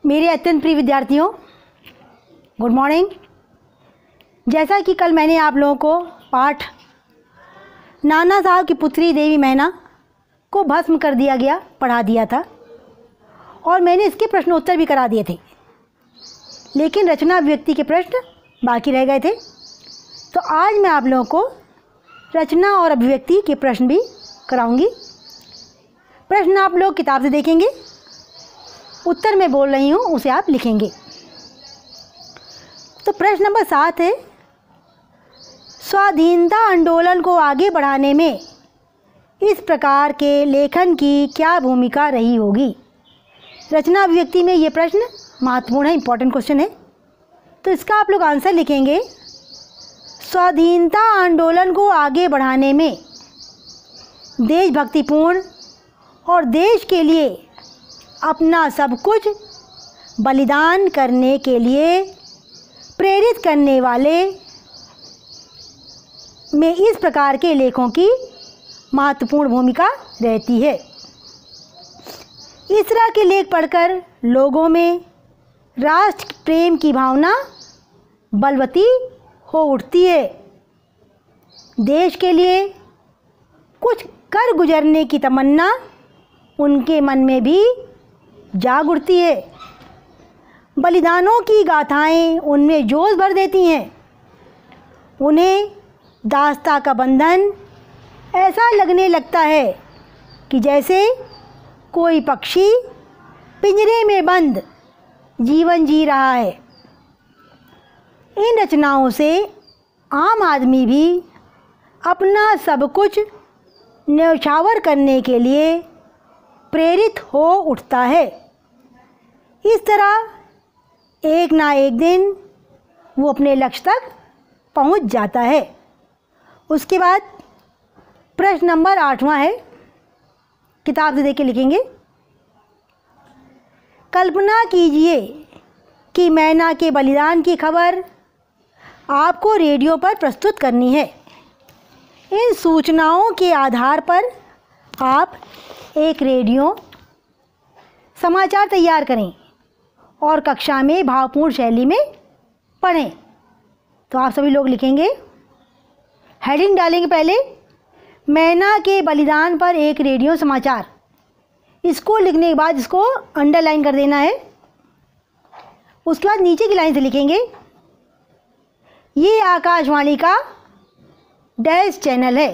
मेरे अत्यंत प्रिय विद्यार्थियों, गुड मॉर्निंग। जैसा कि कल मैंने आप लोगों को पाठ नाना साहब की पुत्री देवी मैना को भस्म कर दिया गया पढ़ा दिया था और मैंने इसके प्रश्नोत्तर भी करा दिए थे, लेकिन रचना अभिव्यक्ति के प्रश्न बाकी रह गए थे। तो आज मैं आप लोगों को रचना और अभिव्यक्ति के प्रश्न भी कराऊंगी। प्रश्न आप लोग किताब से देखेंगे, उत्तर मैं बोल रही हूँ उसे आप लिखेंगे। तो प्रश्न नंबर 7 है, स्वाधीनता आंदोलन को आगे बढ़ाने में इस प्रकार के लेखन की क्या भूमिका रही होगी। रचना अभिव्यक्ति में ये प्रश्न महत्वपूर्ण है, इंपॉर्टेंट क्वेश्चन है। तो इसका आप लोग आंसर लिखेंगे, स्वाधीनता आंदोलन को आगे बढ़ाने में देशभक्तिपूर्ण और देश के लिए अपना सब कुछ बलिदान करने के लिए प्रेरित करने वाले में इस प्रकार के लेखों की महत्वपूर्ण भूमिका रहती है। इस तरह के लेख पढ़कर लोगों में राष्ट्र प्रेम की भावना बलवती हो उठती है। देश के लिए कुछ कर गुजरने की तमन्ना उनके मन में भी जाग उठती है। बलिदानों की गाथाएं उनमें जोश भर देती हैं। उन्हें दास्ता का बंधन ऐसा लगने लगता है कि जैसे कोई पक्षी पिंजरे में बंद जीवन जी रहा है। इन रचनाओं से आम आदमी भी अपना सब कुछ न्यौछावर करने के लिए प्रेरित हो उठता है। इस तरह एक ना एक दिन वो अपने लक्ष्य तक पहुंच जाता है। उसके बाद प्रश्न नंबर 8वां है, किताब से देख के लिखेंगे। कल्पना कीजिए कि मैना के बलिदान की खबर आपको रेडियो पर प्रस्तुत करनी है। इन सूचनाओं के आधार पर आप एक रेडियो समाचार तैयार करें और कक्षा में भावपूर्ण शैली में पढ़ें। तो आप सभी लोग लिखेंगे, हेडिंग डालेंगे पहले, मैना के बलिदान पर एक रेडियो समाचार। इसको लिखने के बाद इसको अंडरलाइन कर देना है। उसके बाद नीचे की लाइन से लिखेंगे, ये आकाशवाणी का डैश चैनल है।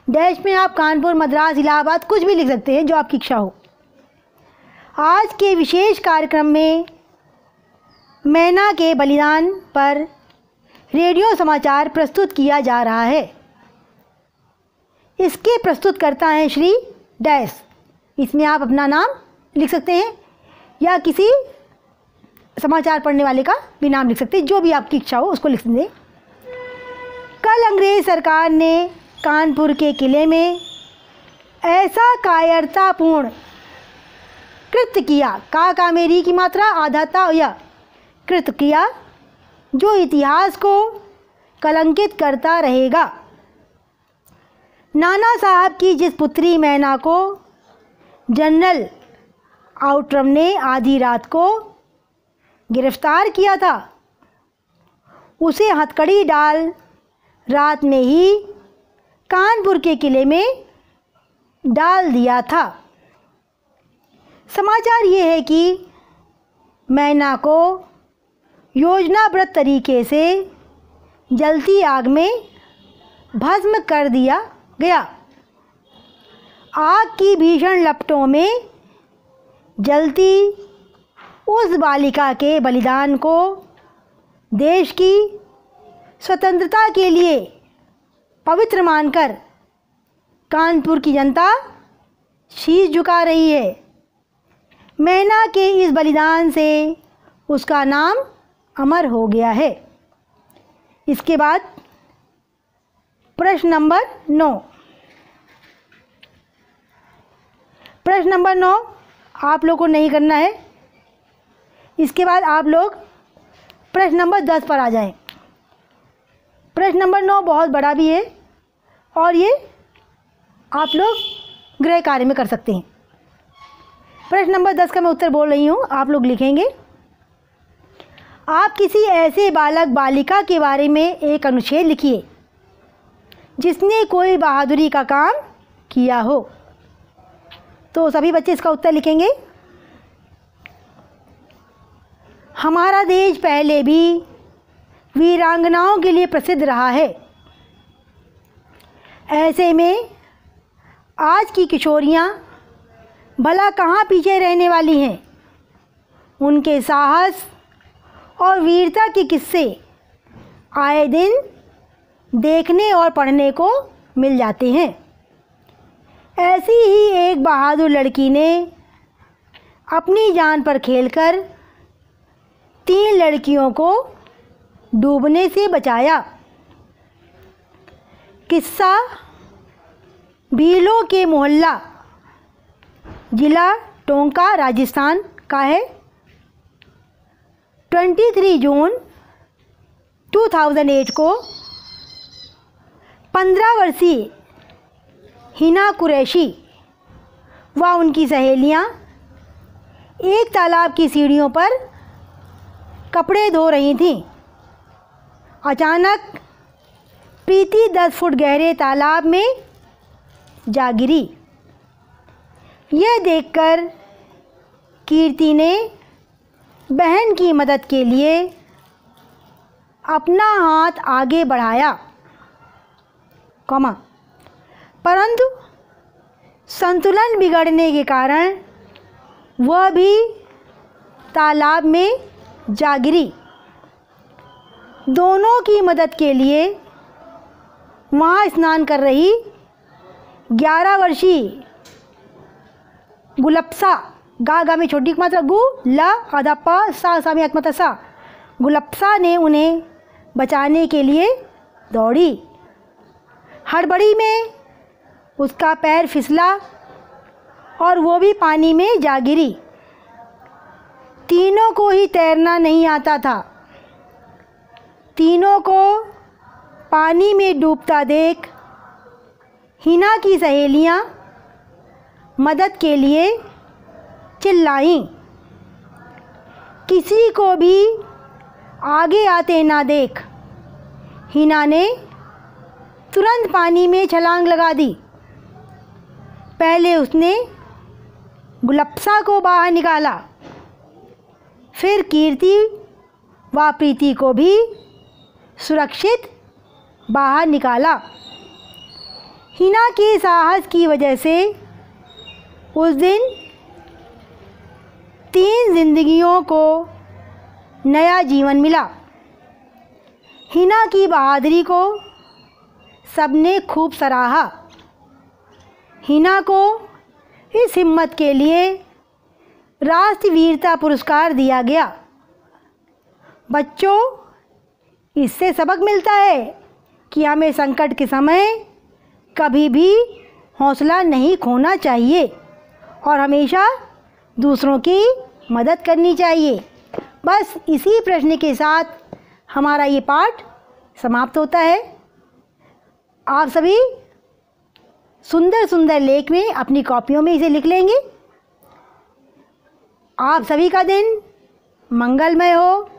डैश में आप कानपुर, मद्रास, इलाहाबाद कुछ भी लिख सकते हैं जो आपकी इच्छा हो। आज के विशेष कार्यक्रम में मैना के बलिदान पर रेडियो समाचार प्रस्तुत किया जा रहा है। इसके प्रस्तुतकर्ता हैं श्री डैश। इसमें आप अपना नाम लिख सकते हैं या किसी समाचार पढ़ने वाले का भी नाम लिख सकते हैं, जो भी आपकी इच्छा हो उसको लिख दें। कल अंग्रेज़ सरकार ने कानपुर के किले में ऐसा कायरतापूर्ण कृत्य किया, का मेरी की मात्रा आधाता या कृत्य किया, जो इतिहास को कलंकित करता रहेगा। नाना साहब की जिस पुत्री मैना को जनरल आउट्रम ने आधी रात को गिरफ्तार किया था, उसे हथकड़ी डाल रात में ही कानपुर के किले में डाल दिया था। समाचार ये है कि मैना को योजनाबद्ध तरीके से जलती आग में भस्म कर दिया गया। आग की भीषण लपटों में जलती उस बालिका के बलिदान को देश की स्वतंत्रता के लिए पवित्र मानकर कानपुर की जनता शीश झुका रही है। मैना के इस बलिदान से उसका नाम अमर हो गया है। इसके बाद प्रश्न नंबर 9। प्रश्न नंबर 9 आप लोग को नहीं करना है। इसके बाद आप लोग प्रश्न नंबर 10 पर आ जाएं। प्रश्न नंबर 9 बहुत बड़ा भी है और ये आप लोग गृह कार्य में कर सकते हैं। प्रश्न नंबर 10 का मैं उत्तर बोल रही हूँ, आप लोग लिखेंगे। आप किसी ऐसे बालक बालिका के बारे में एक अनुच्छेद लिखिए जिसने कोई बहादुरी का काम किया हो। तो सभी बच्चे इसका उत्तर लिखेंगे। हमारा देश पहले भी वीरांगनाओं के लिए प्रसिद्ध रहा है। ऐसे में आज की किशोरियाँ भला कहाँ पीछे रहने वाली हैं। उनके साहस और वीरता के किस्से आए दिन देखने और पढ़ने को मिल जाते हैं। ऐसी ही एक बहादुर लड़की ने अपनी जान पर खेलकर 3 लड़कियों को डूबने से बचाया। किस्सा भीलों के मोहल्ला, जिला टोंका, राजस्थान का है। 23 जून 2008 को 15 वर्षीय हिना कुरैशी व उनकी सहेलियां एक तालाब की सीढ़ियों पर कपड़े धो रही थीं। अचानक प्रीति 10 फुट गहरे तालाब में जा गिरी। यह देखकर कीर्ति ने बहन की मदद के लिए अपना हाथ आगे बढ़ाया, परंतु संतुलन बिगड़ने के कारण वह भी तालाब में जा गिरी। दोनों की मदद के लिए वहाँ स्नान कर रही 11 वर्षीय गुलप्सा, गा में छोटी मात्रा गु ला आधा प सा में एकमात्रा सा, गुलप्सा ने उन्हें बचाने के लिए दौड़ी। हड़बड़ी में उसका पैर फिसला और वो भी पानी में जा गिरी। तीनों को ही तैरना नहीं आता था। तीनों को पानी में डूबता देख हिना की सहेलियां मदद के लिए चिल्लाईं। किसी को भी आगे आते ना देख हिना ने तुरंत पानी में छलांग लगा दी। पहले उसने गुलप्सा को बाहर निकाला, फिर कीर्ति व प्रीति को भी सुरक्षित बाहर निकाला। हिना के साहस की वजह से उस दिन 3 जिंदगियों को नया जीवन मिला। हिना की बहादुरी को सबने खूब सराहा। हिना को इस हिम्मत के लिए राष्ट्रीय वीरता पुरस्कार दिया गया। बच्चों, इससे सबक मिलता है कि हमें संकट के समय कभी भी हौसला नहीं खोना चाहिए और हमेशा दूसरों की मदद करनी चाहिए। बस इसी प्रश्न के साथ हमारा ये पाठ समाप्त होता है। आप सभी सुंदर सुंदर लेख में अपनी कॉपियों में इसे लिख लेंगे। आप सभी का दिन मंगलमय हो।